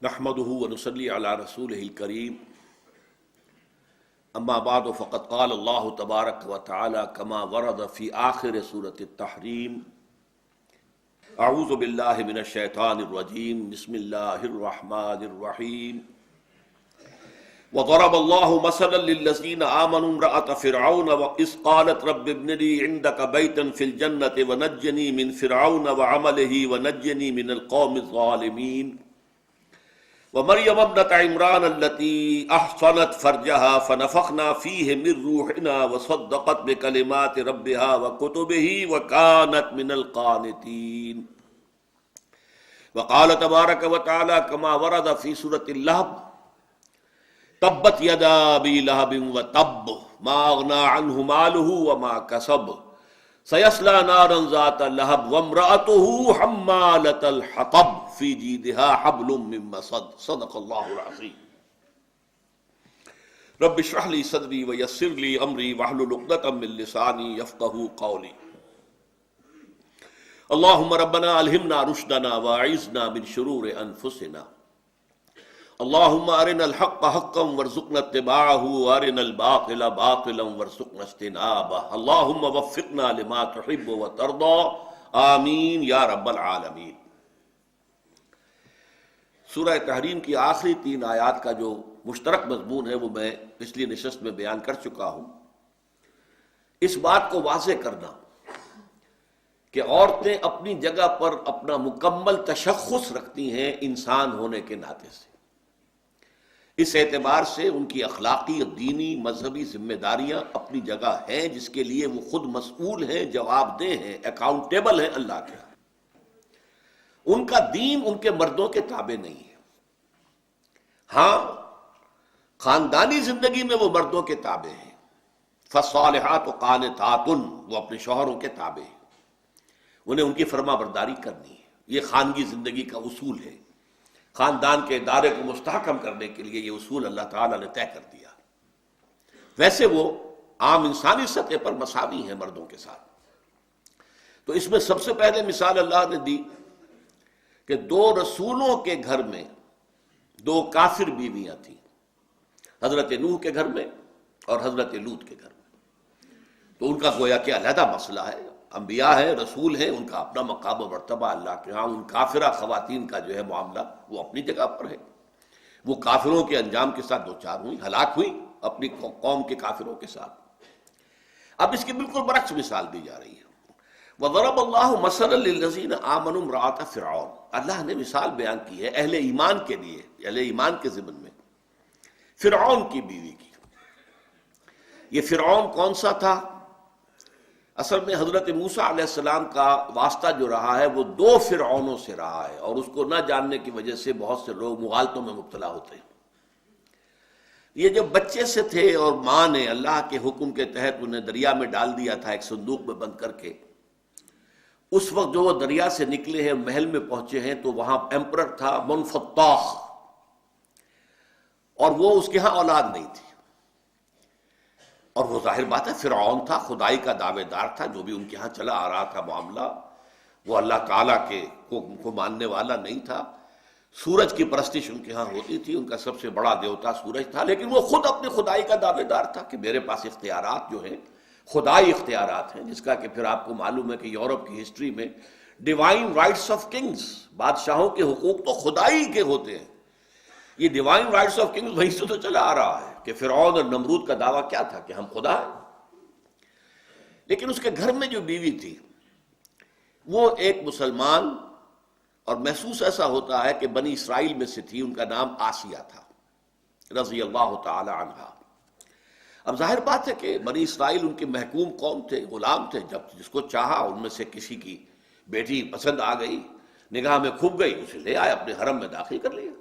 نحمده ونصلي على رسوله الكريم اما بعد فقد قال الله تبارك وتعالى كما ورد في آخر سورة التحريم اعوذ بالله من الشيطان الرجيم بسم الله الرحمن الرحيم وضرب الله مثلا للذين آمنوا امرأة فرعون وإذ قالت رب ابن لي عندك بيتا في الجنة ونجني من فرعون وعمله ونجني من القوم الظالمين ومريم ابنة عمران التي أحصنت فرجها فنفخنا فيه من روحنا وصدقت بكلمات ربها وكتبه وكانت من القانتين وقال تبارك وتعالى كما ورد في سورة اللهب تبت يدا ابي لهب وتب ما اغنى عنه ماله وما كسب سيصلى نارا ذات لهب وامرأته حمالة الحطب في جيدها حبل من مسد صدق الله العظيم رب اشرح لي صدري ويسر لي امري واحلل عقدة من لساني يفقهوا قولي اللهم ربنا الهمنا رشدنا واعذنا من شرور انفسنا اللهم ارنا الحق حقا وارزقنا اتباعه وارنا الباطل باطلا وارزقنا اجتنابه اللهم وفقنا لما تحب وترضى آمین یا رب العالمین۔ سورہ تحریم کی آخری 3 آیات کا جو مشترک مضمون ہے وہ میں پچھلی نشست میں بیان کر چکا ہوں۔ اس بات کو واضح کرنا کہ عورتیں اپنی جگہ پر اپنا مکمل تشخص رکھتی ہیں انسان ہونے کے ناطے سے، اس اعتبار سے ان کی اخلاقی، دینی، مذہبی ذمہ داریاں اپنی جگہ ہیں جس کے لیے وہ خود مسئول ہیں، جواب دہ ہیں، اکاؤنٹیبل ہیں اللہ کے۔ ان کا دین ان کے مردوں کے تابع نہیں ہے۔ ہاں خاندانی زندگی میں وہ مردوں کے تابع ہیں، فالصالحات قانتات، وہ اپنے شوہروں کے تابع ہیں، انہیں ان کی فرما برداری کرنی ہے۔ یہ خانگی زندگی کا اصول ہے، خاندان کے ادارے کو مستحکم کرنے کے لیے یہ اصول اللہ تعالیٰ نے طے کر دیا۔ ویسے وہ عام انسانی سطح پر مساوی ہیں مردوں کے ساتھ۔ تو اس میں سب سے پہلے مثال اللہ نے دی کہ 2 رسولوں کے گھر میں 2 کافر بیویاں تھیں، حضرت نوح کے گھر میں اور حضرت لوط کے گھر میں۔ تو ان کا گویا کہ علیحدہ مسئلہ ہے، انبیاء ہیں، رسول ہیں، ان کا اپنا مقام و مرتبہ اللہ کے ہاں۔ ان کافرہ خواتین کا جو ہے معاملہ وہ اپنی جگہ پر ہے، وہ کافروں کے انجام کے ساتھ دوچار ہوئی، ہلاک ہوئی اپنی قوم کے کافروں کے ساتھ۔ اب اس کی بالکل برعکس مثال دی جا رہی ہے۔ وَضَرَبَ اللَّهُ مَثَلًا لِلَّذِينَ آمَنُوا امْرَأَتَ فِرْعَوْنَ، اللہ نے مثال بیان کی ہے اہل ایمان کے لیے، اہل ایمان کے ضمن میں فرعون کی بیوی کی۔ یہ فرعون کون سا تھا؟ اصل میں حضرت موسیٰ علیہ السلام کا واسطہ جو رہا ہے وہ 2 فرعونوں سے رہا ہے، اور اس کو نہ جاننے کی وجہ سے بہت سے لوگ مغالطوں میں مبتلا ہوتے ہیں۔ یہ جب بچے سے تھے اور ماں نے اللہ کے حکم کے تحت انہیں دریا میں ڈال دیا تھا، ایک صندوق میں بند کر کے، اس وقت جو وہ دریا سے نکلے ہیں، محل میں پہنچے ہیں، تو وہاں ایمپرر تھا منفتاح، اور وہ اس کے ہاں اولاد نہیں تھی، اور وہ ظاہر بات ہے فرعون تھا، خدائی کا دعوے دار تھا، جو بھی ان کے ہاں چلا آ رہا تھا معاملہ، وہ اللہ تعالیٰ کے کو ماننے والا نہیں تھا۔ سورج کی پرستش ان کے ہاں ہوتی تھی، ان کا سب سے بڑا دیوتا سورج تھا، لیکن وہ خود اپنی خدائی کا دعوے دار تھا کہ میرے پاس اختیارات جو ہیں خدائی اختیارات ہیں، جس کا کہ پھر آپ کو معلوم ہے کہ یورپ کی ہسٹری میں ڈیوائن رائٹس آف کنگز، بادشاہوں کے حقوق تو خدائی کے ہوتے ہیں۔ یہ ڈیوائن رائٹس آف کنگز وہیں سے تو چلا آ رہا ہے کہ فرعون اور نمرود کا دعویٰ کیا تھا کہ ہم خدا ہیں۔ لیکن اس کے گھر میں جو بیوی تھی وہ ایک مسلمان، اور محسوس ایسا ہوتا ہے کہ بنی اسرائیل میں سے تھی، ان کا نام آسیہ تھا رضی اللہ تعالی عنہا۔ اب ظاہر بات ہے کہ بنی اسرائیل ان کے محکوم قوم تھے، غلام تھے، جب جس کو چاہا ان میں سے کسی کی بیٹی پسند آ گئی، نگاہ میں کھپ گئی، اسے لے آئے، اپنے حرم میں داخل کر لیا۔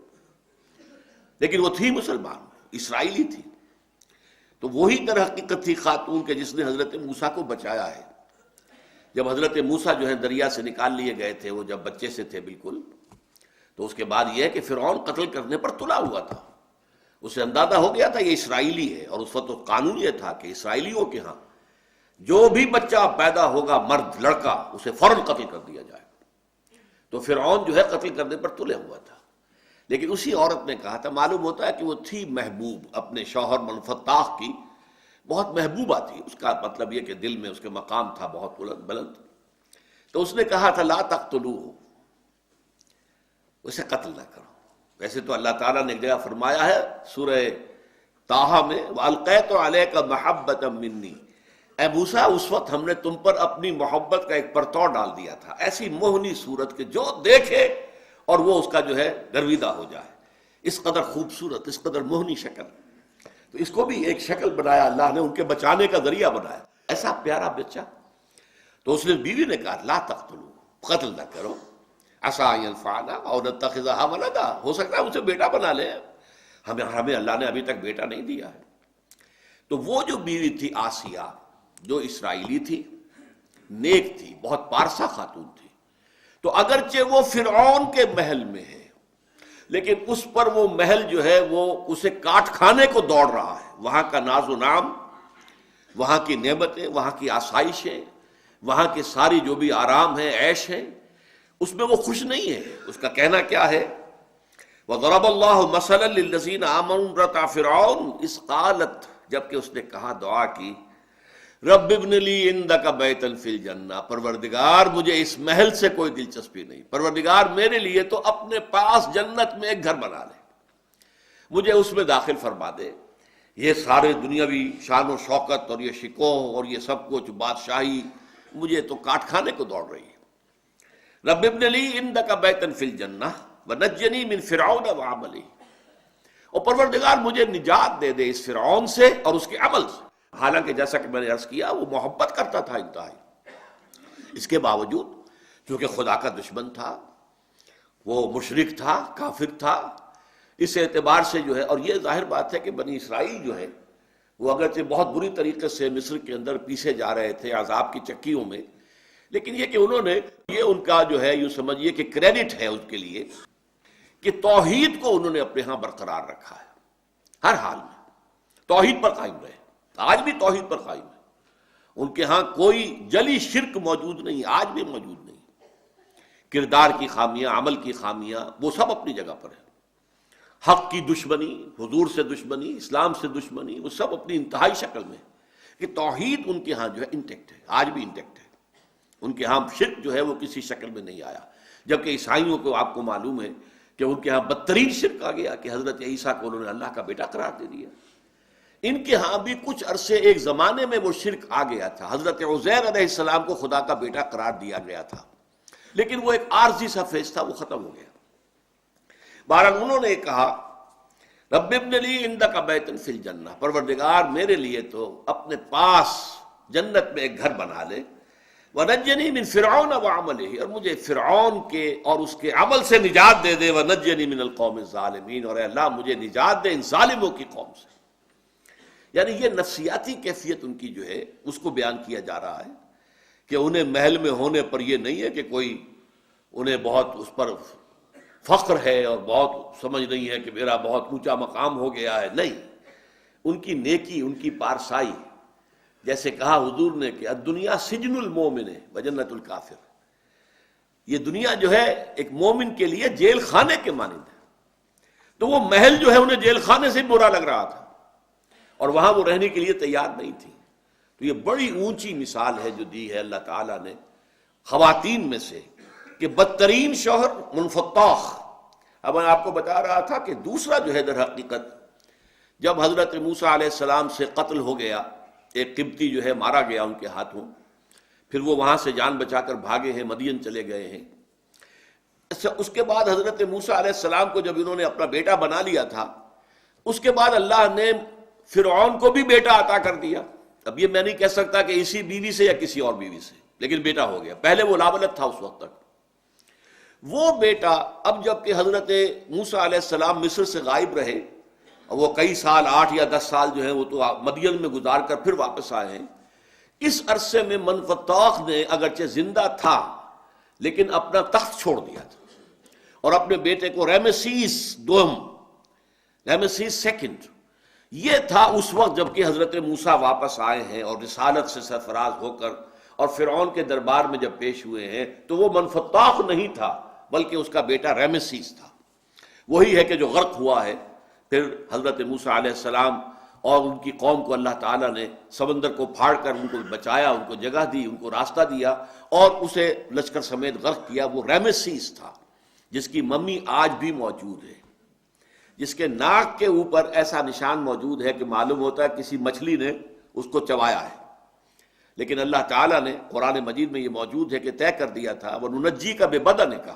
لیکن وہ تھی مسلمان، اسرائیلی تھی، تو وہی در حقیقت تھی خاتون کے جس نے حضرت موسیٰ کو بچایا ہے۔ جب حضرت موسیٰ جو ہے دریا سے نکال لیے گئے تھے، وہ جب بچے سے تھے بالکل، تو اس کے بعد یہ ہے کہ فرعون قتل کرنے پر تلا ہوا تھا، اسے اندازہ ہو گیا تھا یہ اسرائیلی ہے، اور اس وقت تو قانون یہ تھا کہ اسرائیلیوں کے ہاں جو بھی بچہ پیدا ہوگا مرد لڑکا اسے فوراً قتل کر دیا جائے۔ تو فرعون جو ہے قتل کرنے پر تلے ہوا تھا، لیکن اسی عورت نے کہا تھا، معلوم ہوتا ہے کہ وہ تھی محبوب، اپنے شوہر منفتاح کی بہت محبوبہ تھی، اس کا مطلب یہ کہ دل میں اس کے مقام تھا بہت بلند. تو اس نے کہا تھا لا تقتلوہ، اسے قتل نہ کرو. ویسے تو اللہ تعالیٰ نے ایک جگہ فرمایا ہے سورہ طٰہٰ میں وَأَلْقَيْتُ عَلَيْكَ مَحَبَّةً مِّنِّي، اے موسیٰ اس وقت ہم نے تم پر اپنی محبت کا ایک پرتو ڈال دیا تھا، ایسی موہنی صورت کہ جو دیکھے اور وہ اس کا جو ہے گرویدہ ہو جائے. اس قدر خوبصورت، اس قدر موہنی شکل. تو اس کو بھی ایک شکل بنایا اللہ نے، ان کے بچانے کا ذریعہ بنایا، ایسا پیارا بچہ. تو اس نے بیوی نے کہا لا تقتلو، قتل نہ کرو، عسیٰ ان ینفعنا او نتخذہ ولدا، ہو سکتا ہے اسے بیٹا بنا لے، ہمیں اللہ نے ابھی تک بیٹا نہیں دیا ہے. تو وہ جو بیوی تھی آسیہ، جو اسرائیلی تھی، نیک تھی، بہت پارسا خاتون تھی. تو اگرچہ وہ فرعون کے محل میں ہے، لیکن اس پر وہ محل جو ہے وہ اسے کاٹ کھانے کو دوڑ رہا ہے. وہاں کا ناز و نام، وہاں کی نعمتیں، وہاں کی آسائشیں، وہاں کے ساری جو بھی آرام ہیں، عیش ہے، اس میں وہ خوش نہیں ہے. اس کا کہنا کیا ہے وَضَرَبَ اللَّهُ مَثَلًا لِلَّذِينَ آمَنُوا امْرَأَتَ فِرْعَوْنَ اذ قَالَتْ، جبکہ اس نے کہا، دعا کی، رب ابن لی عندک بیتا فی الجنہ، پروردگار مجھے اس محل سے کوئی دلچسپی نہیں، پروردگار میرے لیے تو اپنے پاس جنت میں ایک گھر بنا لے، مجھے اس میں داخل فرما دے. یہ سارے دنیاوی شان و شوکت اور یہ شکوہ اور یہ سب کچھ بادشاہی مجھے تو کاٹ کھانے کو دوڑ رہی ہے. رب ابن لی عندک بیتا فی الجنہ ونجنی من فرعون وعملہ، اور پروردگار مجھے نجات دے دے اس فرعون سے اور اس کے عمل سے. حالانکہ جیسا کہ میں نے عرض کیا وہ محبت کرتا تھا انتہائی، اس کے باوجود چونکہ خدا کا دشمن تھا، وہ مشرک تھا، کافر تھا، اس اعتبار سے جو ہے، اور یہ ظاہر بات ہے کہ بنی اسرائیل جو ہے وہ اگرچہ بہت بری طریقے سے مصر کے اندر پیسے جا رہے تھے عذاب کی چکیوں میں، لیکن یہ کہ انہوں نے، یہ ان کا جو ہے یوں سمجھیے کہ کریڈٹ ہے اس کے لیے کہ توحید کو انہوں نے اپنے ہاں برقرار رکھا ہے، ہر حال میں توحید پر قائم رہے. آج بھی توحید پر قائم ہے، ان کے ہاں کوئی جلی شرک موجود نہیں، آج بھی موجود نہیں. کردار کی خامیاں، عمل کی خامیاں، وہ سب اپنی جگہ پر ہیں. حق کی دشمنی، حضور سے دشمنی، اسلام سے دشمنی، وہ سب اپنی انتہائی شکل میں کہ توحید ان کے ہاں جو ہے انٹیکٹ ہے، آج بھی انٹیکٹ ہے. ان کے ہاں شرک جو ہے وہ کسی شکل میں نہیں آیا. جبکہ عیسائیوں کو آپ کو معلوم ہے کہ ان کے ہاں بدترین شرک آ گیا کہ حضرت عیسیٰ کو انہوں نے اللہ کا بیٹا قرار دے دیا. ان کے ہاں بھی کچھ عرصے ایک زمانے میں وہ شرک آ گیا تھا، حضرت عزیر علیہ السلام کو خدا کا بیٹا قرار دیا گیا تھا، لیکن وہ ایک عارضی سا فیض تھا، وہ ختم ہو گیا. بہرحال انہوں نے کہا رب ابن لی عندک بیتا فی الجنہ، پروردگار میرے لیے تو اپنے پاس جنت میں ایک گھر بنا لے، ونجنی من فرعون وعملہ، اور مجھے فرعون کے اور اس کے عمل سے نجات دے دے، ونجنی من القوم الظالمین، اور اے اللہ مجھے نجات دے ان ظالموں کی قوم سے. یعنی یہ نفسیاتی کیفیت ان کی جو ہے اس کو بیان کیا جا رہا ہے کہ انہیں محل میں ہونے پر یہ نہیں ہے کہ کوئی انہیں بہت اس پر فخر ہے اور بہت سمجھ نہیں ہے کہ میرا بہت اونچا مقام ہو گیا ہے. نہیں، ان کی نیکی، ان کی پارسائی، جیسے کہا حضور نے کہ الدنیا سجن المومن وجنت الکافر، یہ دنیا جو ہے ایک مومن کے لیے جیل خانے کے مانند ہے. تو وہ محل جو ہے انہیں جیل خانے سے برا لگ رہا تھا اور وہاں وہ رہنے کے لیے تیار نہیں تھی. تو یہ بڑی اونچی مثال ہے جو دی ہے اللہ تعالیٰ نے خواتین میں سے کہ بدترین شوہر منفتاح. اب میں آپ کو بتا رہا تھا کہ دوسرا جو ہے در حقیقت جب حضرت موسیٰ علیہ السلام سے قتل ہو گیا، ایک قبطی جو ہے مارا گیا ان کے ہاتھوں، پھر وہ وہاں سے جان بچا کر بھاگے ہیں، مدین چلے گئے ہیں. اس کے بعد حضرت موسیٰ علیہ السلام کو جب انہوں نے اپنا بیٹا بنا لیا تھا، اس کے بعد اللہ نے فرعون کو بھی بیٹا عطا کر دیا. اب یہ میں نہیں کہہ سکتا کہ اسی بیوی سے یا کسی اور بیوی سے، لیکن بیٹا ہو گیا. پہلے وہ لاولد تھا اس وقت تک. وہ بیٹا اب جب کہ حضرت موسیٰ علیہ السلام مصر سے غائب رہے اور وہ کئی سال 8 یا 10 سال جو ہیں وہ تو مدین میں گزار کر پھر واپس آئے ہیں، اس عرصے میں منفتاح نے اگرچہ زندہ تھا لیکن اپنا تخت چھوڑ دیا تھا اور اپنے بیٹے کو رامسیس دوم، رامسیس سیکنڈ، یہ تھا اس وقت جب کہ حضرت موسیٰ واپس آئے ہیں اور رسالت سے سرفراز ہو کر اور فرعون کے دربار میں جب پیش ہوئے ہیں، تو وہ منفتاح نہیں تھا بلکہ اس کا بیٹا رامسیس تھا. وہی ہے کہ جو غرق ہوا ہے، پھر حضرت موسیٰ علیہ السلام اور ان کی قوم کو اللہ تعالیٰ نے سمندر کو پھاڑ کر ان کو بچایا، ان کو جگہ دی، ان کو راستہ دیا اور اسے لشکر سمیت غرق کیا۔ وہ ریمیسیس تھا جس کی ممی آج بھی موجود ہے، جس کے ناک کے اوپر ایسا نشان موجود ہے کہ معلوم ہوتا ہے کسی مچھلی نے اس کو چبایا ہے، لیکن اللہ تعالیٰ نے قرآن مجید میں یہ موجود ہے کہ طے کر دیا تھا وَنُنَجِّيكَ بِبَدَنِكَ،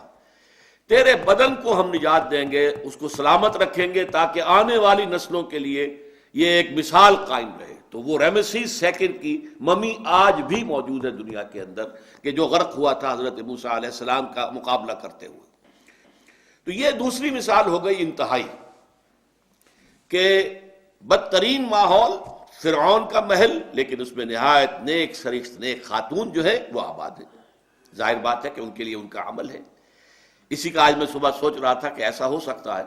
تیرے بدن کو ہم نجات دیں گے، اس کو سلامت رکھیں گے تاکہ آنے والی نسلوں کے لیے یہ ایک مثال قائم رہے۔ تو وہ ریمیسیس سیکنڈ کی ممی آج بھی موجود ہے دنیا کے اندر، کہ جو غرق ہوا تھا حضرت موسیٰ علیہ السلام کا مقابلہ کرتے ہوئے۔ تو یہ دوسری مثال ہو گئی انتہائی، کہ بدترین ماحول فرعون کا محل، لیکن اس میں نہایت نیک سرشت نیک خاتون جو ہے وہ آباد ہے۔ ظاہر بات ہے کہ ان کے لیے ان کا عمل ہے۔ اسی کا آج میں صبح سوچ رہا تھا کہ ایسا ہو سکتا ہے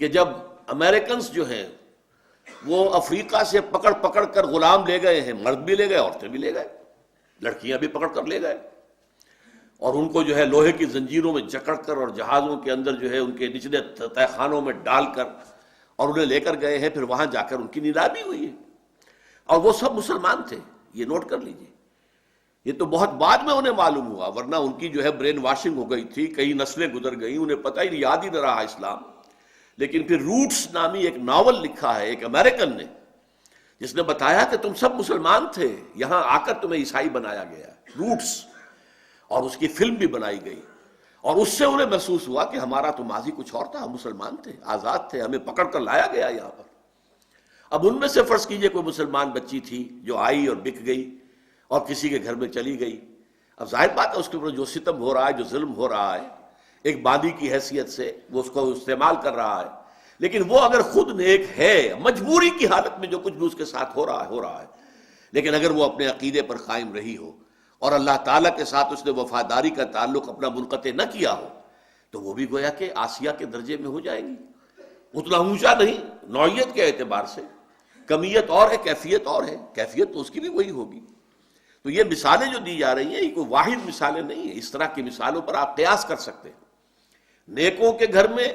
کہ جب امریکنز جو ہیں وہ افریقہ سے پکڑ پکڑ کر غلام لے گئے ہیں، مرد بھی لے گئے، عورتیں بھی لے گئے، لڑکیاں بھی پکڑ کر لے گئے، اور ان کو جو ہے لوہے کی زنجیروں میں جکڑ کر اور جہازوں کے اندر جو ہے ان کے نچلے تہہ خانوں میں ڈال کر اور انہیں لے کر گئے ہیں، پھر وہاں جا کر ان کی نیلامی ہوئی ہے، اور وہ سب مسلمان تھے۔ یہ نوٹ کر لیجئے، یہ تو بہت بعد میں انہیں معلوم ہوا، ورنہ ان کی جو ہے برین واشنگ ہو گئی تھی، کئی نسلیں گزر گئیں، انہیں پتہ ہی نہیں، یاد ہی نہ رہا اسلام۔ لیکن پھر روٹس نامی ایک ناول لکھا ہے ایک امریکن نے، جس نے بتایا کہ تم سب مسلمان تھے، یہاں آ کر تمہیں عیسائی بنایا گیا، روٹس، اور اس کی فلم بھی بنائی گئی، اور اس سے انہیں محسوس ہوا کہ ہمارا تو ماضی کچھ اور تھا، ہم مسلمان تھے، آزاد تھے، ہمیں پکڑ کر لایا گیا یہاں پر۔ اب ان میں سے فرض کیجئے کوئی مسلمان بچی تھی جو آئی اور بک گئی اور کسی کے گھر میں چلی گئی، اب ظاہر بات ہے اس کے اوپر جو ستم ہو رہا ہے، جو ظلم ہو رہا ہے، ایک باندی کی حیثیت سے وہ اس کو استعمال کر رہا ہے، لیکن وہ اگر خود نیک ہے، مجبوری کی حالت میں جو کچھ بھی اس کے ساتھ ہو رہا ہے، لیکن اگر وہ اپنے عقیدے پر قائم رہی ہو اور اللہ تعالیٰ کے ساتھ اس نے وفاداری کا تعلق اپنا منقطع نہ کیا ہو، تو وہ بھی گویا کہ آسیہ کے درجے میں ہو جائے گی۔ اتنا اونچا نہیں نوعیت کے اعتبار سے، کمیت اور ہے کیفیت اور ہے، کیفیت تو اس کی بھی وہی ہوگی۔ تو یہ مثالیں جو دی جا رہی ہیں یہ کوئی واحد مثالیں نہیں ہیں، اس طرح کی مثالوں پر آپ قیاس کر سکتے ہیں۔ نیکوں کے گھر میں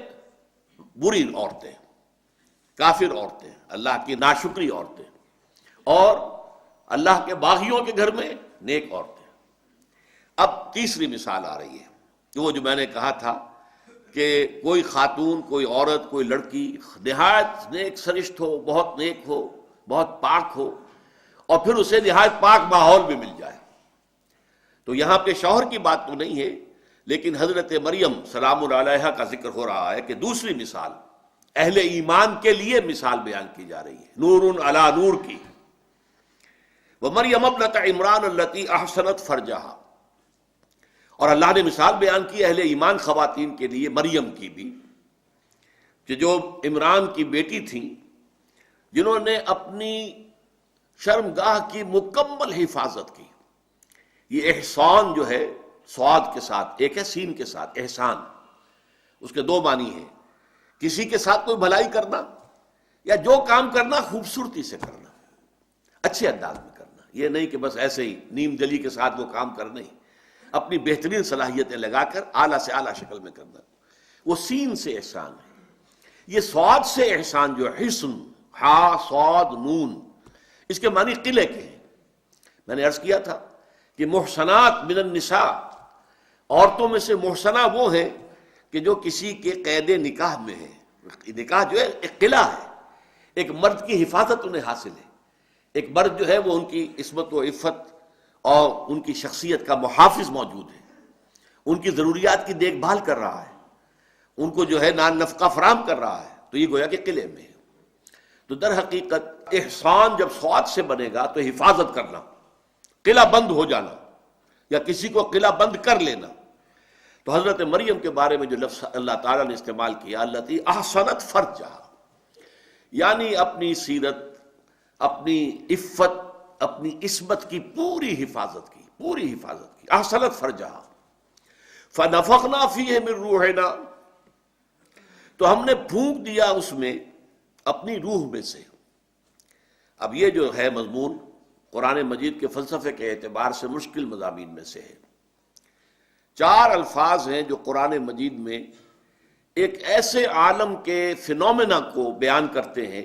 بری عورتیں، کافر عورتیں، اللہ کی ناشکری عورتیں، اور اللہ کے باغیوں کے گھر میں نیک عورتیں۔ اب تیسری مثال آ رہی ہے، وہ جو میں نے کہا تھا کہ کوئی خاتون، کوئی عورت، کوئی لڑکی نہایت نیک سرشت ہو، بہت نیک ہو، بہت پاک ہو، اور پھر اسے نہایت پاک ماحول بھی مل جائے۔ تو یہاں پہ شوہر کی بات تو نہیں ہے، لیکن حضرت مریم سلام علیہا کا ذکر ہو رہا ہے کہ دوسری مثال اہل ایمان کے لیے مثال بیان کی جا رہی ہے، نور علی نور کی۔ وَمَرْيَمَ ابْنَتَ عِمْرَانَ الَّتِي أَحْسَنَتْ فَرْجَهَا، اور اللہ نے مثال بیان کی اہل ایمان خواتین کے لیے، مریم کی بھی، کہ جو عمران کی بیٹی تھیں، جنہوں نے اپنی شرمگاہ کی مکمل حفاظت کی۔ یہ احسان جو ہے سواد کے ساتھ، ایک ہے سین کے ساتھ، احسان، اس کے دو معنی ہیں، کسی کے ساتھ کوئی بھلائی کرنا، یا جو کام کرنا خوبصورتی سے کرنا، اچھے انداز میں کرنا، یہ نہیں کہ بس ایسے ہی نیم دلی کے ساتھ وہ کام کرنا ہی، اپنی بہترین صلاحیتیں لگا کر اعلیٰ سے اعلیٰ شکل میں کرنا، وہ سین سے احسان ہے۔ یہ سواد سے احسان جو حسن، ہا صاد نون، اس کے معنی قلعے کے ہیں۔ میں نے عرض کیا تھا کہ محسنات من النساء، عورتوں میں سے محسنہ وہ ہیں کہ جو کسی کے قید نکاح میں ہیں۔ نکاح جو ہے ایک قلعہ ہے، ایک مرد کی حفاظت انہیں حاصل ہے، ایک مرد جو ہے وہ ان کی عصمت و عفت اور ان کی شخصیت کا محافظ موجود ہے، ان کی ضروریات کی دیکھ بھال کر رہا ہے، ان کو جو ہے نان نفقہ فراہم کر رہا ہے، تو یہ گویا کہ قلعے میں ہے۔ تو در حقیقت احسان جب سواد سے بنے گا تو حفاظت کرنا، قلعہ بند ہو جانا، یا کسی کو قلعہ بند کر لینا۔ تو حضرت مریم کے بارے میں جو لفظ اللہ تعالیٰ نے استعمال کیا، التی احسنت فرجہا، یعنی اپنی سیرت، اپنی عفت، اپنی عصمت کی پوری حفاظت کی، پوری حفاظت کی، احسنت فرجہا، فنفخنا فیہ من روحنا، تو ہم نے پھونک دیا اس میں اپنی روح میں سے۔ اب یہ جو ہے مضمون قرآن مجید کے فلسفے کے اعتبار سے مشکل مضامین میں سے ہے۔ 4 الفاظ ہیں جو قرآن مجید میں ایک ایسے عالم کے فینومینا کو بیان کرتے ہیں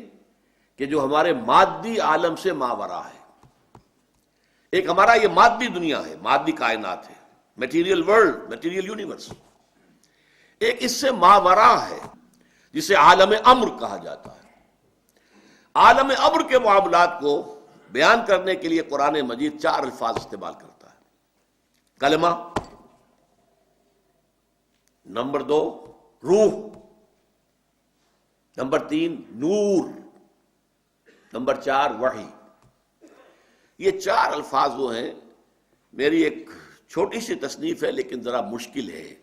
کہ جو ہمارے مادی عالم سے ماورا ہے. ایک ہمارا یہ مادی دنیا ہے، مادی کائنات ہے، میٹیریل ورلڈ، میٹیریل یونیورس. ایک اس سے ماورا ہے جسے عالم امر کہا جاتا ہے. عالم امر کے معاملات کو بیان کرنے کے لیے قرآن مجید 4 الفاظ استعمال کرتا ہے. کلمہ، نمبر 2 روح، نمبر 3 نور، نمبر 4 وحی. یہ 4 الفاظ وہ ہیں. میری ایک چھوٹی سی تصنیف ہے لیکن ذرا مشکل ہے.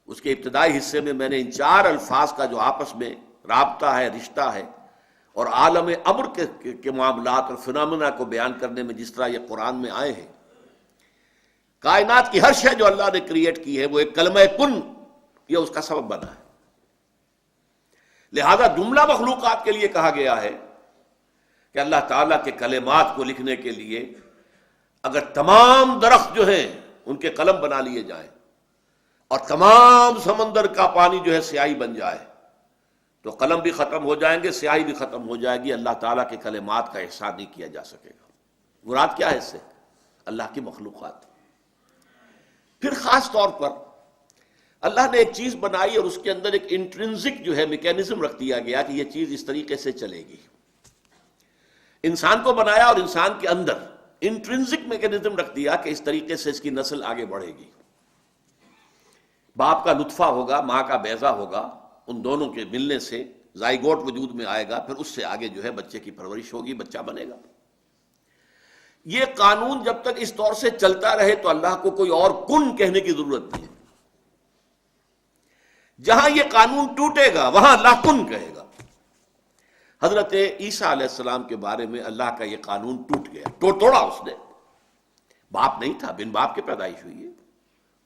اس کے ابتدائی حصے میں نے ان 4 الفاظ کا جو آپس میں رابطہ ہے، رشتہ ہے، اور عالم امر کے معاملات اور فنامنا کو بیان کرنے میں جس طرح یہ قرآن میں آئے ہیں. کائنات کی ہر شے جو اللہ نے کریٹ کی ہے وہ ایک کلمہ کن، یہ اس کا سبب بنا ہے. لہذا جملہ مخلوقات کے لیے کہا گیا ہے کہ اللہ تعالیٰ کے کلمات کو لکھنے کے لیے اگر تمام درخت جو ہیں ان کے قلم بنا لیے جائیں اور تمام سمندر کا پانی جو ہے سیاہی بن جائے تو قلم بھی ختم ہو جائیں گے، سیاہی بھی ختم ہو جائے گی. اللہ تعالیٰ کے کلمات کا احسان نہیں کیا جا سکے گا. مراد کیا ہے اس سے؟ اللہ کی مخلوقات. پھر خاص طور پر اللہ نے ایک چیز بنائی اور اس کے اندر ایک انٹرنزک جو ہے میکینزم رکھ دیا گیا کہ یہ چیز اس طریقے سے چلے گی. انسان کو بنایا اور انسان کے اندر انٹرنزک میکینزم رکھ دیا کہ اس طریقے سے اس کی نسل آگے بڑھے گی. باپ کا نطفہ ہوگا، ماں کا بیضہ ہوگا، ان دونوں کے ملنے سے زائگوٹ وجود میں آئے گا، پھر اس سے آگے جو ہے بچے کی پرورش ہوگی، بچہ بنے گا. یہ قانون جب تک اس طور سے چلتا رہے تو اللہ کو کوئی اور کن کہنے کی ضرورت نہیں. جہاں یہ قانون ٹوٹے گا وہاں اللہ کن کہے گا. حضرت عیسیٰ علیہ السلام کے بارے میں اللہ کا یہ قانون ٹوٹ گیا، توڑا اس نے. باپ نہیں تھا، بن باپ کے پیدائش ہوئی ہے،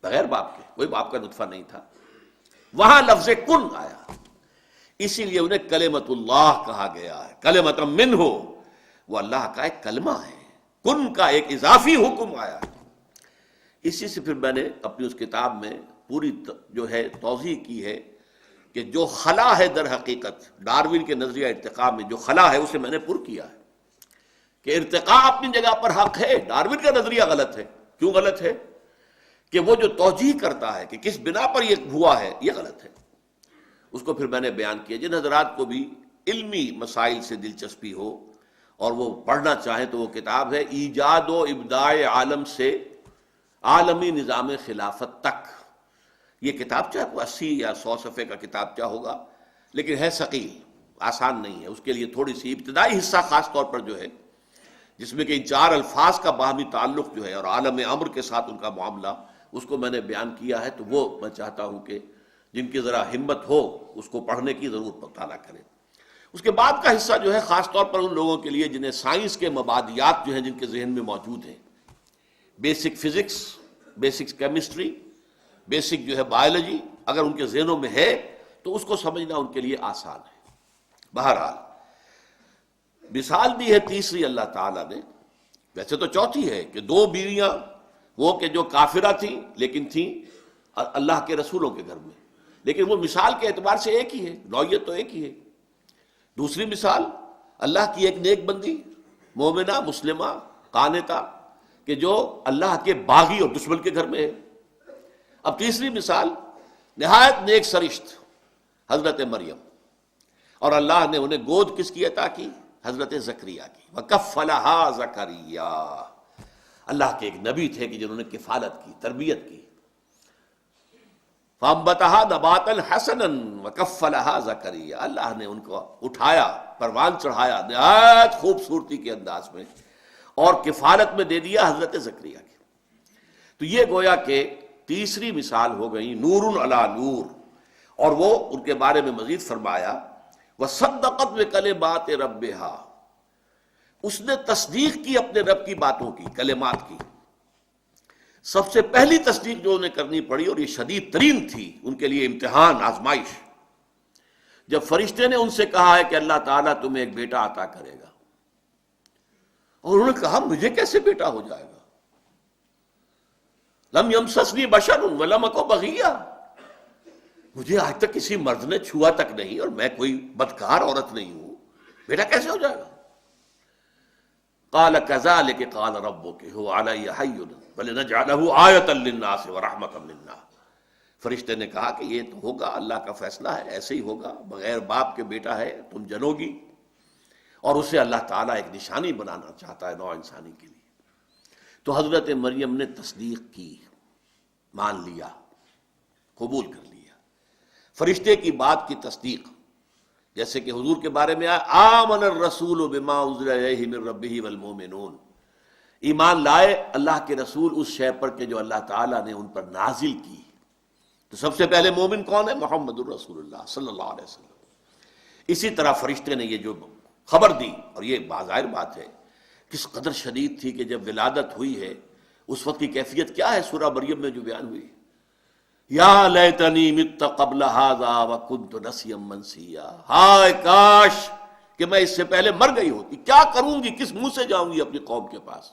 بغیر باپ کے، کوئی باپ کا نطفہ نہیں تھا. وہاں لفظ کن آیا، اسی لیے انہیں کلمت اللہ کہا گیا ہے. کلمۃ منہ، وہ اللہ کا ایک کلمہ ہے. کن کا ایک اضافی حکم آیا. اسی سے پھر میں نے اپنی اس کتاب میں پوری جو ہے توضیح کی ہے کہ جو خلا ہے در حقیقت ڈاروین کے نظریہ ارتقاء میں جو خلا ہے اسے میں نے پر کیا ہے کہ ارتقاء اپنی جگہ پر حق ہے. ڈاروین کا نظریہ غلط ہے. کیوں غلط ہے؟ کہ وہ جو توجیہ کرتا ہے کہ کس بنا پر یہ ہوا ہے یہ غلط ہے. اس کو پھر میں نے بیان کیا. جن حضرات کو بھی علمی مسائل سے دلچسپی ہو اور وہ پڑھنا چاہیں تو وہ کتاب ہے ایجاد و ابداع عالم سے عالمی نظام خلافت تک. یہ کتاب چاہے 80 یا 100 صفحے کا کتاب چاہ ہوگا لیکن ہے ثقیل، آسان نہیں ہے. اس کے لیے تھوڑی سی ابتدائی حصہ خاص طور پر جو ہے جس میں کہ ان 4 الفاظ کا باہمی تعلق جو ہے اور عالم امر کے ساتھ ان کا معاملہ، اس کو میں نے بیان کیا ہے. تو وہ میں چاہتا ہوں کہ جن کی ذرا ہمت ہو اس کو پڑھنے کی ضرور مطالعہ کریں. اس کے بعد کا حصہ جو ہے خاص طور پر ان لوگوں کے لیے جنہیں سائنس کے مبادیات جو ہیں جن کے ذہن میں موجود ہیں، basic physics, basic chemistry, basic جو ہے بایولوجی، اگر ان کے ذہنوں میں ہے تو اس کو سمجھنا ان کے لیے آسان ہے. بہرحال مثال دی ہے تیسری اللہ تعالیٰ نے، ویسے تو چوتھی ہے کہ 2 بیویاں وہ کہ جو کافرہ تھیں لیکن تھیں اللہ کے رسولوں کے گھر میں، لیکن وہ مثال کے اعتبار سے ایک ہی ہے، نوعیت تو ایک ہی ہے. دوسری مثال اللہ کی ایک نیک بندی مومنہ مسلمہ قانتہ کہ جو اللہ کے باغی اور دشمن کے گھر میں ہے. اب تیسری مثال نہایت نیک سرشت حضرت مریم، اور اللہ نے انہیں گود کس کی عطا کی؟ حضرت زکریا کی. وَكَفَّلَهَا زکریا، اللہ کے ایک نبی تھے کہ جنہوں نے کفالت کی، تربیت کی. فَأَنبَتَهَا نَبَاتًا حَسَنًا وَكَفَّلَهَا زکریا، اللہ نے ان کو اٹھایا، پروان چڑھایا نہایت خوبصورتی کے انداز میں اور کفالت میں دے دیا حضرت زکریا کی. تو یہ گویا کہ تیسری مثال ہو گئی نور علی نور. اور وہ ان کے بارے میں مزید فرمایا وصدقت بکلمات ربہا، اس نے تصدیق کی اپنے رب کی باتوں کی، کلمات کی. سب سے پہلی تصدیق جو انہیں کرنی پڑی اور یہ شدید ترین تھی ان کے لیے امتحان، آزمائش، جب فرشتے نے ان سے کہا ہے کہ اللہ تعالیٰ تمہیں ایک بیٹا عطا کرے گا، اور انہوں نے کہا مجھے کیسے بیٹا ہو جائے گا؟ لم یمسسنی بشر ولم اک بغیا، مجھے آج تک کسی مرد نے چھوا تک نہیں، اور میں کوئی بدکار عورت نہیں ہوں، بیٹا کیسے ہو جائے گا؟ قال كذلك قال ربك هو علي حي ولنجعله آية للناس ورحمة منا۔ فرشتے نے کہا کہ یہ تو ہوگا، اللہ کا فیصلہ ہے، ایسے ہی ہوگا، بغیر باپ کے بیٹا ہے، تم جنو گی، اور اسے اللہ تعالیٰ ایک نشانی بنانا چاہتا ہے نوع انسانی کے لیے۔ تو حضرت مریم نے تصدیق کی، مان لیا، قبول کر لیا، فرشتے کی بات کی تصدیق، جیسے کہ حضور کے بارے میں آیا آمن الرسول بما انزل الیہ من ربہ والمؤمنون، ایمان لائے اللہ کے رسول اس شے پر کہ جو اللہ تعالیٰ نے ان پر نازل کی۔ تو سب سے پہلے مومن کون ہے؟ محمد الرسول اللہ صلی اللہ علیہ وسلم۔ اسی طرح فرشتے نے یہ جو خبر دی، اور یہ بظاہر بات ہے کس قدر شدید تھی کہ جب ولادت ہوئی ہے اس وقت کی کیفیت کیا ہے سورہ مریم میں جو بیان ہوئی، یا لیتنی مت قبل ھذا وکنت نسیا منسیا، ہائے کاش کہ میں اس سے پہلے مر گئی ہوتی، کیا کروں گی، کس منہ سے جاؤں گی اپنی قوم کے پاس،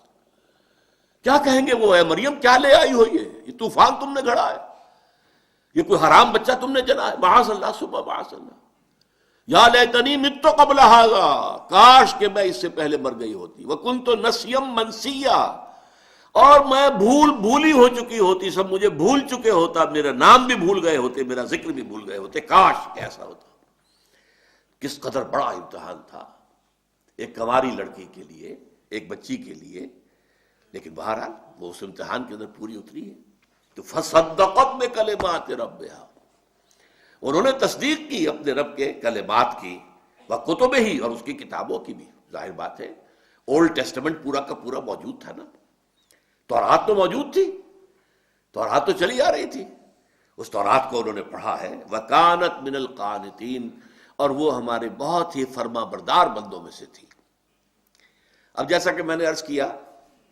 کیا کہیں گے وہ، اے مریم کیا لے آئی ہو، یہ طوفان تم نے گھڑا ہے، یہ کوئی حرام بچہ تم نے جنا ہے، معاذ اللہ صبح معاذ اللہ، یا لیتنی مت قبل ھذا، کاش کہ میں اس سے پہلے مر گئی ہوتی، وکنت نسیا منسیا، اور میں بھولی ہو چکی ہوتی، سب مجھے بھول چکے ہوتا، میرا نام بھی بھول گئے ہوتے، میرا ذکر بھی بھول گئے ہوتے، کاش ایسا ہوتا۔ کس قدر بڑا امتحان تھا ایک کنواری لڑکی کے لیے، ایک بچی کے لیے، لیکن بہرحال وہ اس امتحان کے اندر پوری اتری ہے۔ تو فصدقت بکلمات ربہا، انہوں نے تصدیق کی اپنے رب کے کلمات کی، وکتبہ، اور اس کی کتابوں کی بھی، ظاہر بات ہے اولڈ ٹیسٹمنٹ پورا کا پورا موجود تھا نا، تورات تو موجود تھی، تورات تو چلی آ رہی تھی، اس تورات کو انہوں نے پڑھا ہے، وَكَانَتْ مِنَ الْقَانِتِينَ، اور وہ ہمارے بہت ہی فرما بردار بندوں میں سے تھی۔ اب جیسا کہ میں نے عرض کیا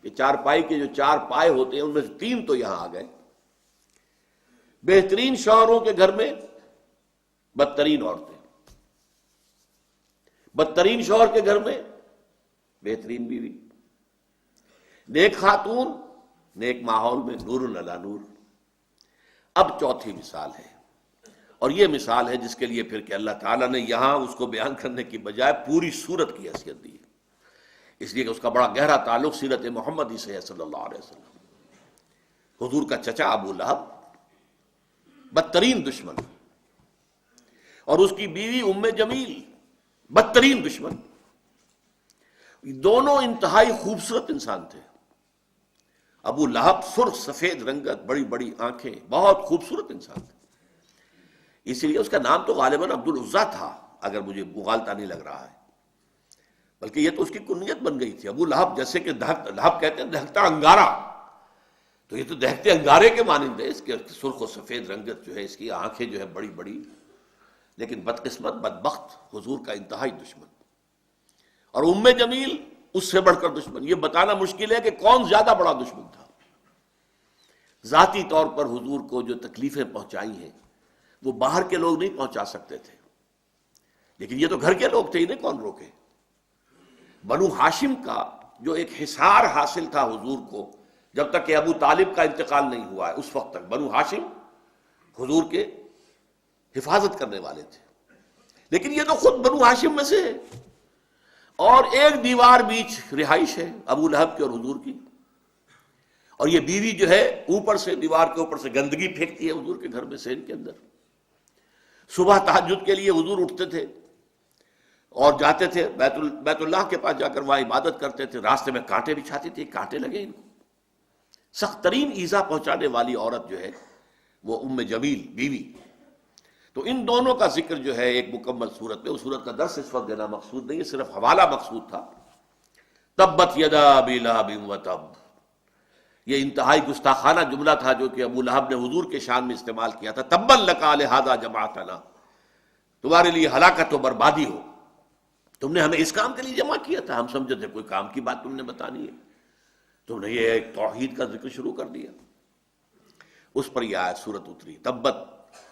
کہ چارپائی کے جو 4 پائے ہوتے ہیں ان میں سے 3 تو یہاں آ گئے۔ بہترین شوہروں کے گھر میں بدترین عورتیں، بدترین شوہر کے گھر میں بہترین بیوی، نیک خاتون نیک ماحول میں نور علی نور۔ اب چوتھی مثال ہے، اور یہ مثال ہے جس کے لیے پھر کہ اللہ تعالیٰ نے یہاں اس کو بیان کرنے کی بجائے پوری سورت کی حیثیت دی، اس لیے کہ اس کا بڑا گہرا تعلق سیرت محمدی سے ہے صلی اللہ علیہ وسلم۔ حضور کا چچا ابو لہب بدترین دشمن، اور اس کی بیوی ام جمیل بدترین دشمن، دونوں انتہائی خوبصورت انسان تھے۔ ابو لہب سرخ سفید رنگت، بڑی بڑی آنکھیں، بہت خوبصورت انسان تھا، اسی لیے اس کا نام تو غالباً عبد العزیٰ تھا اگر مجھے مغالطہ نہیں لگ رہا ہے، بلکہ یہ تو اس کی کنیت بن گئی تھی ابو لہب، جیسے کہ لہب کہتے ہیں دہکتا انگارہ، تو یہ تو دہکتے انگارے کے مانند ہے، اس کے سرخ و سفید رنگت جو ہے، اس کی آنکھیں جو ہے بڑی بڑی، لیکن بدقسمت بدبخت حضور کا انتہائی دشمن، اور ام جمیل اس سے بڑھ کر دشمن۔ یہ بتانا مشکل ہے کہ کون زیادہ بڑا دشمن تھا۔ ذاتی طور پر حضور کو جو تکلیفیں پہنچائی ہیں وہ باہر کے لوگ نہیں پہنچا سکتے تھے، لیکن یہ تو گھر کے لوگ تھے، انہیں کون روکے۔ بنو ہاشم کا جو ایک حصار حاصل تھا حضور کو، جب تک کہ ابو طالب کا انتقال نہیں ہوا ہے، اس وقت تک بنو ہاشم حضور کے حفاظت کرنے والے تھے، لیکن یہ تو خود بنو ہاشم میں سے ہے، اور ایک دیوار بیچ رہائش ہے ابو لہب کی اور حضور کی، اور یہ بیوی جو ہے اوپر سے دیوار کے اوپر سے گندگی پھینکتی ہے حضور کے گھر میں سے، ان کے اندر۔ صبح تہجد کے لیے حضور اٹھتے تھے اور جاتے تھے بیت اللہ کے پاس، جا کر وہاں عبادت کرتے تھے، راستے میں کانٹے بچھاتی تھی، کانٹے لگے ان کو۔ سخت ترین ایذا پہنچانے والی عورت جو ہے وہ ام جمیل بیوی۔ تو ان دونوں کا ذکر جو ہے ایک مکمل صورت میں، اس صورت کا درس اس وقت دینا مقصود نہیں ہے، صرف حوالہ مقصود تھا۔ تبت یدا ابی لہب وتب، یہ انتہائی گستاخانہ جملہ تھا جو کہ ابو لہب نے حضور کے شان میں استعمال کیا تھا۔ تبا لک لہذا جمعتنا، تمہارے لیے ہلاکت و بربادی ہو، تم نے ہمیں اس کام کے لیے جمع کیا تھا، ہم سمجھے تھے کوئی کام کی بات تم نے بتانی ہے، تم نے یہ ایک توحید کا ذکر شروع کر دیا۔ اس پر یہ آیت سورت اتری، تبت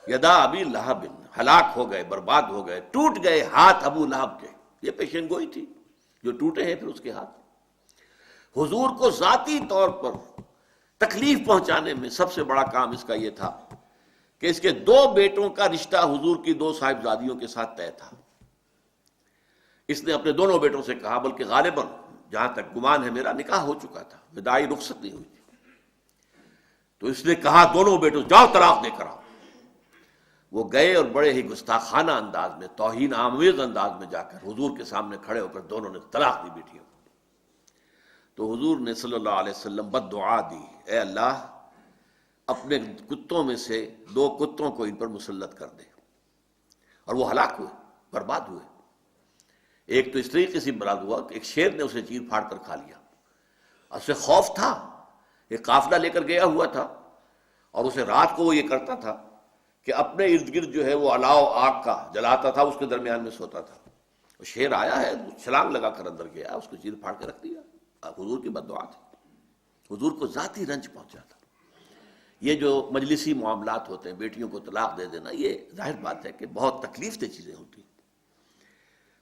یدا ابی لہب، ہلاک ہو گئے، برباد ہو گئے، ٹوٹ گئے ہاتھ ابو لہب کے۔ یہ پیشن گوئی تھی، جو ٹوٹے ہیں پھر اس کے ہاتھ۔ حضور کو ذاتی طور پر تکلیف پہنچانے میں سب سے بڑا کام اس کا یہ تھا کہ اس کے 2 بیٹوں کا رشتہ حضور کی 2 صاحبزادیوں کے ساتھ طے تھا۔ اس نے اپنے دونوں بیٹوں سے کہا، بلکہ غالباً جہاں تک گمان ہے میرا نکاح ہو چکا تھا، وداعی رخصت نہیں ہوئی تھی، تو اس نے کہا دونوں بیٹوں جاؤ طلاق دے کر آؤ۔ وہ گئے اور بڑے ہی گستاخانہ انداز میں، توہین آمیز انداز میں جا کر حضور کے سامنے کھڑے ہو کر دونوں نے طلاق دی بیٹیوں کو۔ تو حضور نے صلی اللہ علیہ وسلم بد دعا دی، اے اللہ اپنے کتوں میں سے 2 کتوں کو ان پر مسلط کر دے، اور وہ ہلاک ہوئے، برباد ہوئے۔ ایک تو اس طریقے سے برباد ہوا کہ ایک شیر نے اسے چیر پھاڑ کر کھا لیا، اسے خوف تھا، ایک قافلہ لے کر گیا ہوا تھا، اور اسے رات کو وہ یہ کرتا تھا کہ اپنے ارد گرد جو ہے وہ الاؤ آگ کا جلاتا تھا، اس کے درمیان میں سوتا تھا۔ وہ شیر آیا ہے، چھلانگ لگا کر اندر گیا، اس کو چیر پھاڑ کے رکھ دیا۔ حضور کی بد دعا تھی، حضور کو ذاتی رنج پہنچا تھا۔ یہ جو مجلسی معاملات ہوتے ہیں، بیٹیوں کو طلاق دے دینا، یہ ظاہر بات ہے کہ بہت تکلیف دہ چیزیں ہوتی ہیں۔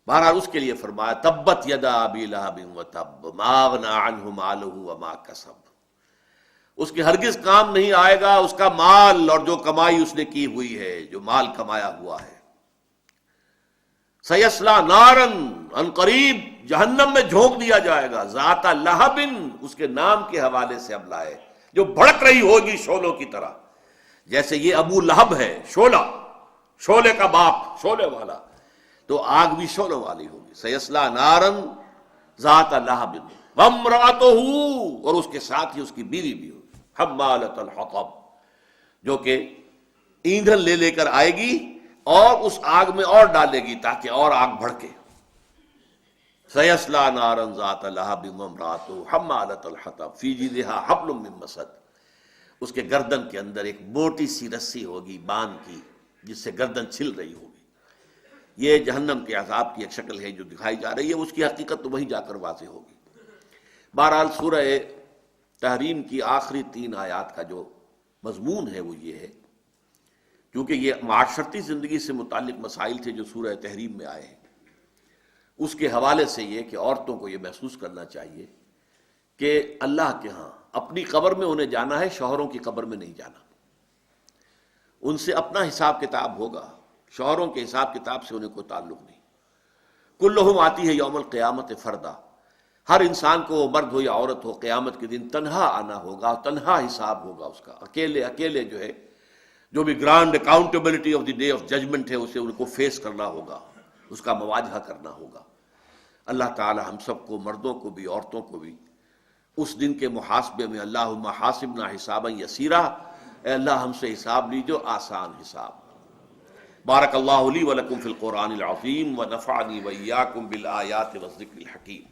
بہرحال اس کے لیے فرمایا تبت یدا ابی لہب وتب ما اغنی عنہ مالہ وما کسب، اس کے ہرگز کام نہیں آئے گا اس کا مال اور جو کمائی اس نے کی ہوئی ہے، جو مال کمایا ہوا ہے۔ سیصلی نارا، ان قریب جہنم میں جھونک دیا جائے گا، ذات لہب، اس کے نام کے حوالے سے اب لائے، جو بھڑک رہی ہوگی شعلوں کی طرح، جیسے یہ ابو لہب ہے شعلہ، شعلے کا باپ، شعلے والا، تو آگ بھی شعلوں والی ہوگی۔ سیصلی نارا ذات لہب وامرأتہ، اور اس کے ساتھ ہی اس کی بیوی بھی ہوگی، حمالۃ الحطب، جو کہ ایندھن لے لے کر آئے گی اور اس آگ میں اور ڈالے گی تاکہ اور آگ بھڑکے۔ سیصلی نارا ذات لہب وامرأتہ حمالۃ الحطب فی جیدہا حبل من مسد، اس کے گردن کے اندر ایک موٹی سی رسی ہوگی بان کی، جس سے گردن چھل رہی ہوگی۔ یہ جہنم کے عذاب کی ایک شکل ہے جو دکھائی جا رہی ہے، اس کی حقیقت تو وہیں جا کر واضح ہوگی۔ بہرحال سورہ تحریم کی آخری 3 آیات کا جو مضمون ہے وہ یہ ہے، کیونکہ یہ معاشرتی زندگی سے متعلق مسائل تھے جو سورہ تحریم میں آئے ہیں، اس کے حوالے سے یہ کہ عورتوں کو یہ محسوس کرنا چاہیے کہ اللہ کے ہاں اپنی قبر میں انہیں جانا ہے، شوہروں کی قبر میں نہیں جانا۔ ان سے اپنا حساب کتاب ہوگا، شوہروں کے حساب کتاب سے انہیں کوئی تعلق نہیں۔ کلہم آتی ہے یوم القیامت فردا، ہر انسان کو، مرد ہو یا عورت ہو، قیامت کے دن تنہا آنا ہوگا، تنہا حساب ہوگا اس کا، اکیلے جو ہے، جو بھی grand accountability of the day of judgment ہے اسے ان کو فیس کرنا ہوگا، اس کا مواجہہ کرنا ہوگا۔ اللہ تعالی ہم سب کو، مردوں کو بھی عورتوں کو بھی، اس دن کے محاسبے میں اللہم حاسبنا حسابا یسیرا، اے اللہ ہم سے حساب لیجو آسان حساب۔ بارک اللہ لی ولکم فی القرآن العظیم ونفعنی وإیاکم بالآیات والذکر الحکیم۔